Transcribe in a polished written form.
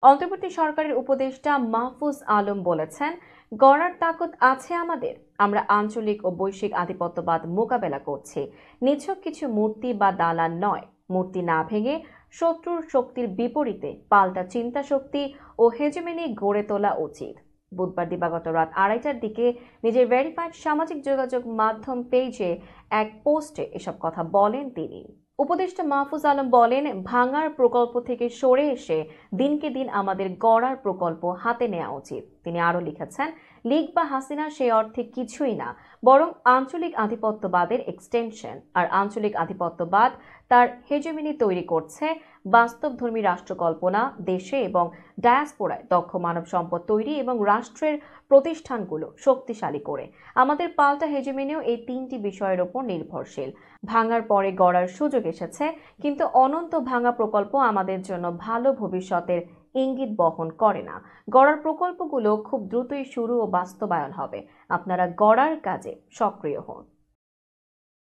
অন্তর্বর্তী সরকারের উপদেষ্টা মাহফুজ আলম বলেছেন, গড়ার তাকত আছে আমাদের। আমরা আঞ্চলিক ও বৈশ্বিক আধিপত্যবাদ মোকাবেলা করছি। নিছক কিছু মূর্তি বা দালান নয়। মূর্তি না ভেঙে শত্রুর শক্তির বিপরীতে পাল্টা চিন্তা শক্তি ও হেজেমনি গড়ে তোলা উচিত। বুধবার দিবাগত রাত 2:30টার দিকে নিজের ভেরিফাইড সামাজিক যোগাযোগ মাধ্যম পেজে এক পোস্টে এসব কথা বলেন তিনি। উপদেষ্টা মাহফুজ আলম বলেন, ভাঙার প্রকল্প থেকে সরে এসে দিনকে দিন আমাদের গড়ার প্রকল্প হাতে নেওয়া উচিত। তিনি আরো লিখেছেন, লীগ বা হাসিনা সেই অর্থে কিছুই না, বরং আঞ্চলিক আধিপত্যবাদের এক্সটেনশন। আর আঞ্চলিক আধিপত্যবাদ তার হেজেমনি তৈরি করছে বাস্তবধর্মী রাষ্ট্র কল্পনা, দেশে এবং ডায়াসপোরায় দক্ষ মানব সম্পদ তৈরি এবং রাষ্ট্রের প্রতিষ্ঠানগুলো শক্তিশালী করে। আমাদের পাল্টা হেজেমনিও এই তিনটি বিষয়ের উপর নির্ভরশীল। ভাঙার পরে গড়ার সুযোগ এসেছে, কিন্তু অনন্ত ভাঙা প্রকল্প আমাদের জন্য ভালো ভবিষ্যতের ইঙ্গিত বহন করে না। গড়ার প্রকল্পগুলো খুব দ্রুতই শুরু ও বাস্তবায়ন হবে। আপনারা গড়ার কাজে সক্রিয় হন।